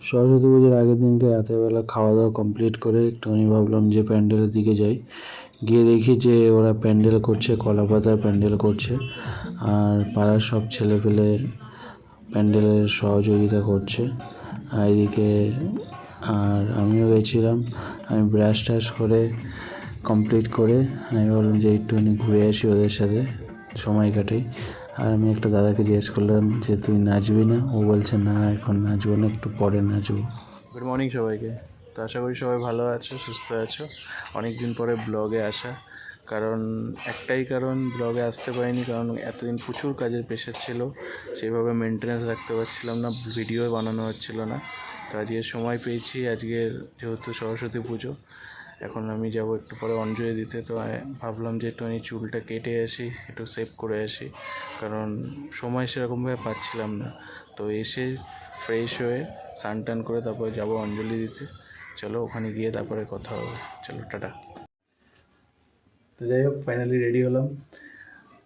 সরস্বতী পুজোর আগের দিনকে রাতেরবেলা খাওয়া দাওয়া কমপ্লিট করে একটুখানি ভাবলাম যে প্যান্ডেলের দিকে যাই। গিয়ে দেখি যে ওরা প্যান্ডেল করছে, কলা পাতার প্যান্ডেল করছে, আর পাড়ার সব ছেলেপেলে প্যান্ডেলের সহযোগিতা করছে। আর এদিকে আমিও গেছিলাম। আমি ব্রাশ ট্রাশ করে কমপ্লিট করে আমি ভাবলাম যে একটুখানি ঘুরে আসি ওদের সাথে, সময় কাটাই। আর আমি একটা দাদাকে জিজ্ঞেস করলাম যে তুই নাচবি না? ও বলছে না, এখন নাচবো না, একটু পরে নাচবো। গুড মর্নিং সবাইকে। তো আশা করি সবাই ভালো আছো, সুস্থ আছো। অনেক দিন পরে ব্লগে আসা, কারণ একটাই কারণ ব্লগে আসতে পারিনি, কারণ এতদিন প্রচুর কাজের প্রেশার ছিল, সেইভাবে মেনটেন্যান্স রাখতে পারছিলাম না, ভিডিও বানানো হচ্ছিল না। তো আজকে সময় পেয়েছি, আজকের যেহেতু সরস্বতী পুজো, এখন আমি যাব একটু পরে অঞ্জলি দিতে। তো ভাবলাম যে একটুখানি চুলটা কেটে আসি, একটু সেভ করে আসি, কারণ সময় সেরকমভাবে পাচ্ছিলাম না। তো এসে ফ্রেশ হয়ে স্নান টান করে তারপরে যাব অঞ্জলি দিতে। চলো ওখানে গিয়ে তারপরে কথা হবে। চলো টাটা। তো যাই হোক, ফাইনালি রেডি হলাম।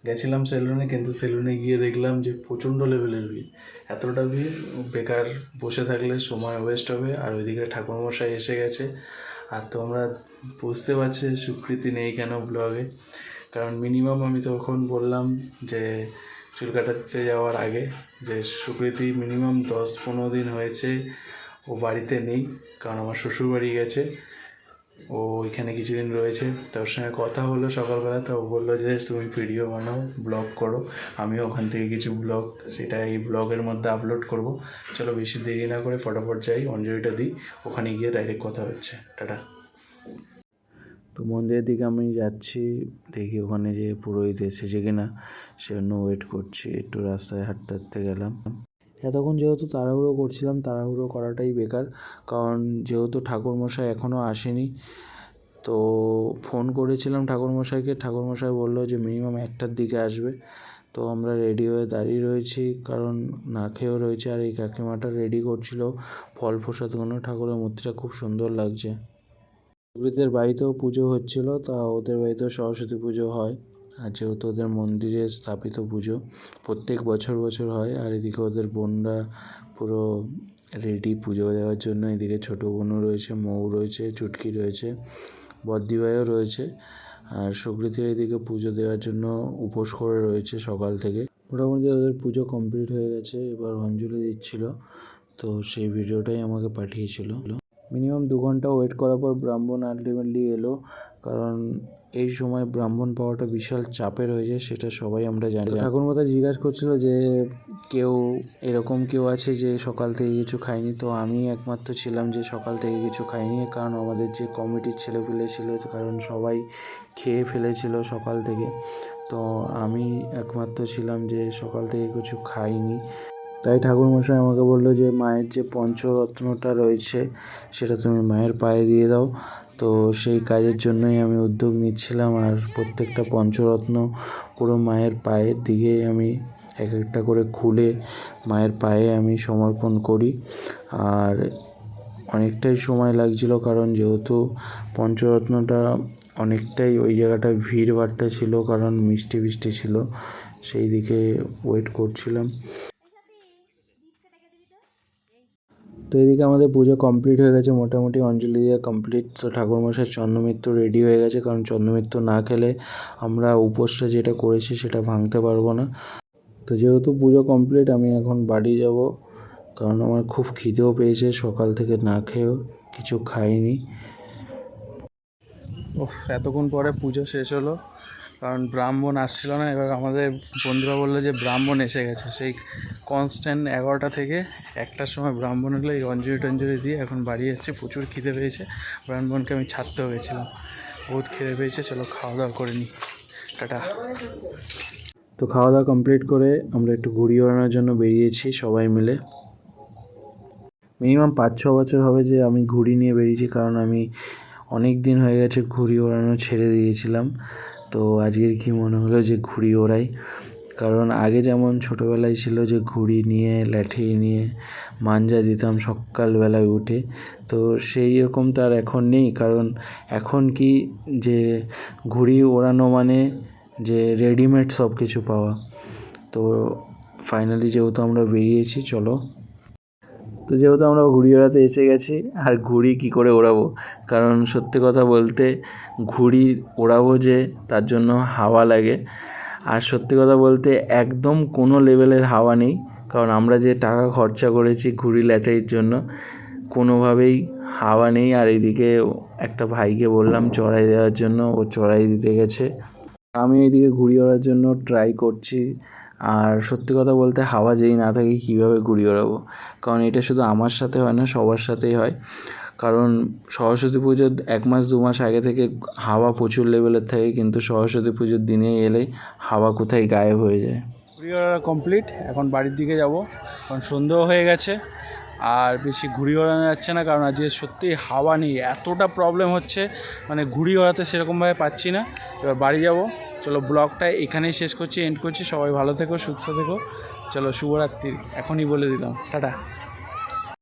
গেছিলাম সেলুনে, কিন্তু সেলুনে গিয়ে দেখলাম যে প্রচণ্ড লেভেলের ভিড়। এতটা ভিড়, বেকার বসে থাকলে সময় ওয়েস্ট হবে। আর ওইদিকে ঠাকুরমশাই এসে গেছে। আর তোমরা বুঝতে পারছি স্বীকৃতি নেই কেন ব্লগে, কারণ মিনিমাম আমি তখন বললাম যে চুল কাটাতে যাওয়ার আগে যে সুকৃতি মিনিমাম 10-15 দিন হয়েছে ও বাড়িতে নেই, কারণ আমার শ্বশুর বাড়ি গেছে, ও ওইখানে কিছুদিন রয়েছে। তোর সঙ্গে কথা হলো সকালবেলা, তো ও বললো যে তুমি ভিডিও বানাও, ব্লগ করো, আমিও ওখান থেকে কিছু ব্লগ সেটা এই ব্লগের মধ্যে আপলোড করব। চলো বেশি দেরি না করে ফটাফট যাই, অঞ্জলিটা দিই, ওখানে গিয়ে ডাইরেক্ট কথা হচ্ছে। টাটা। তো মন্দিরের দিকে আমি যাচ্ছি, দেখি ওখানে যে পুরোহিত এসেছে কিনা, সেজন্য ওয়েট করছি। একটু রাস্তায় হাঁটতে হাঁটতে গেলাম। এতক্ষণ যেহেতু তাড়াহুড়ো করছিলাম, তাড়াহুড়ো করাটাই বেকার, কারণ যেহেতু ঠাকুরমশাই এখনও আসেনি। তো ফোন করেছিলাম ঠাকুরমশাইকে, ঠাকুরমশাই বললো যে মিনিমাম 1টার দিকে আসবে। তো আমরা রেডি হয়ে দাঁড়িয়ে রয়েছি, কারণ না খেয়েও রয়েছে। আর এই কাকিমাটা রেডি করছিল ফল প্রসাদগুলো। ঠাকুরের মূর্তিটা খুব সুন্দর লাগছে। সুকৃতের বাড়িতেও পুজো হচ্ছিল, তা ওদের বাড়িতেও সরস্বতী পুজো হয়। আর যেহেতু ওদের মন্দিরে স্থাপিত পুজো প্রত্যেক বছর বছর হয়। আর এদিকে ওদের বোনরা পুরো রেডি পুজো দেওয়ার জন্য। এদিকে ছোটো বোনও রয়েছে, মৌ রয়েছে, চুটকি রয়েছে, বদ্দিভাইও রয়েছে। আর সুকৃতিও এদিকে পুজো দেওয়ার জন্য উপোস করে রয়েছে সকাল থেকে। মোটামুটি ওদের পুজো কমপ্লিট হয়ে গেছে, এবার অঞ্জলি দিচ্ছিল। তো সেই ভিডিওটাই আমাকে পাঠিয়েছিল। মিনিমাম 2 ঘন্টা ওয়েট করার পর ব্রাহ্মণ আলটিমেটলি এলো, কারণ এই সময় ব্রাহ্মণ পাওয়াটা বিশাল চাপের হয়ে যায়, সেটা সবাই আমরা জানি। ঠাকুরমাতা জিজ্ঞাসা করছিল যে এরকম কেউ আছে যে সকাল থেকে কিছু খায়নি। তো আমি একমাত্র ছিলাম যে সকাল থেকে কিছু খাইনি, কারণ আমাদের যে কমিটির ছেলেপুলে ছিল, কারণ সবাই খেয়ে ফেলেছিল সকাল থেকে। তো আমি একমাত্র ছিলাম যে সকাল থেকে কিছু খাইনি। তাই ঠাকুরমশাই আমাকে বললো যে মায়ের যে পঞ্চরত্নটা রয়েছে সেটা তুমি মায়ের পায়ে দিয়ে দাও। তো সেই কাজের জন্যই আমি উদ্যোগ নিচ্ছিলাম। আর প্রত্যেকটা পঞ্চরত্ন পুরো মায়ের পায়ের দিকে আমি এক একটা করে খুলে মায়ের পায়ে আমি সমর্পণ করি। আর অনেকটাই সময় লাগছিল, কারণ যেহেতু পঞ্চরত্নটা অনেকটাই ওই জায়গাটায় ভিড়ভাট্টা ছিল, কারণ মিষ্টি বৃষ্টি ছিল, সেই দিকে ওয়েট করছিলাম। তো এদিকে আমাদের পুজো কমপ্লিট হয়ে গেছে, মোটামুটি অঞ্জলি দেওয়া কমপ্লিট। তো ঠাকুরমশাই চন্দ্রমিত্র রেডি হয়ে গেছে, কারণ চন্দ্রমিত্র না খেলে আমরা উপোসটা যেটা করেছি সেটা ভাঙতে পারবো না। তো যেহেতু পুজো কমপ্লিট, আমি এখন বাড়ি যাব, কারণ আমার খুব খিদেও পেয়েছে, সকাল থেকে না খেয়েও কিছু খাইনি। এতক্ষণ পরে পুজো শেষ হলো, কারণ ব্রাহ্মণ আসছিল না। এবার আমাদের বন্ধুরা বললো যে ব্রাহ্মণ এসে গেছে। সেই কনস্ট্যান্ট 11টা থেকে 1টার সময় ব্রাহ্মণ হলো। এই অঞ্জলি টঞ্জলি দিয়ে এখন বাড়ি যাচ্ছি। প্রচুর খিদে পেয়েছে, ব্রাহ্মণকে আমি ছাড়তেও গেছিলাম, বহুত খিদে পেয়েছে। চলো খাওয়া দাওয়া করে নিই, টাটা। তো খাওয়া দাওয়া কমপ্লিট করে আমরা একটু ঘুড়ি ওড়ানোর জন্য বেরিয়েছি সবাই মিলে। মিনিমাম 5-6 বছর হবে যে আমি ঘুড়ি নিয়ে বেরিয়েছি, কারণ আমি অনেক দিন হয়ে গেছে ঘুড়ি ওড়ানো ছেড়ে দিয়েছিলাম। তো আজকের কি মনে হলো যে ঘুড়ি ওড়াই, কারণ আগে যেমন ছোটোবেলায় ছিল যে ঘুড়ি নিয়ে লাঠি নিয়ে মাঞ্জা দিতাম সকালবেলায় উঠে, তো সেই রকম তো আর এখন নেই। কারণ এখন কি যে ঘুড়ি ওড়ানো মানে যে রেডিমেড সব কিছু পাওয়া। তো ফাইনালি যেহেতু আমরা বেরিয়েছি, চলো। তো যেহেতু আমরা ঘুড়ি ওড়াতে এসে গেছি, আর ঘুড়ি কী করে ওড়াবো, কারণ সত্যি কথা বলতে ঘুড়ি ওড়াবো যে তার জন্য হাওয়া লাগে, আর সত্যি কথা বলতে একদম কোনো লেভেলের হাওয়া নেই, কারণ আমরা যে টাকা খরচা করেছি ঘুড়ি ল্যাটারির জন্য কোনোভাবেই হাওয়া নেই। আর এইদিকে একটা ভাইকে বললাম চড়াই দেওয়ার জন্য, ও চড়াই দিতে গেছে। আমি এইদিকে ঘুড়ি ওড়ার জন্য ট্রাই করছি, আর সত্যি কথা বলতে হাওয়া যেই না থাকে কীভাবে ঘুড়ি ওড়াবো, কারণ এটা শুধু আমার সাথে হয় না, সবার সাথেই হয়। কারণ সরস্বতী পুজোর 1 মাস 2 মাস আগে থেকে হাওয়া প্রচুর লেভেলের থাকে, কিন্তু সরস্বতী পুজোর দিনে এলেই হাওয়া কোথায় গায়েব হয়ে যায়। ঘুড়ি ওড়া কমপ্লিট, এখন বাড়ির দিকে যাব, কারণ সন্ধ্যেও হয়ে গেছে। আর বেশি ঘুড়ি ওড়ানো যাচ্ছে না, কারণ আজকে সত্যি হাওয়া নেই, এতটা প্রবলেম হচ্ছে, মানে ঘুড়ি ওড়াতে সেরকমভাবে পাচ্ছি না। এবার বাড়ি যাব। চলো ব্লগটা এখানেই শেষ করছি, এন্ড করছি। সবাই ভালো থেকো, সুস্থ থেকো। চলো শুভরাত্রি, এখনই বলে দিলাম, টাটা।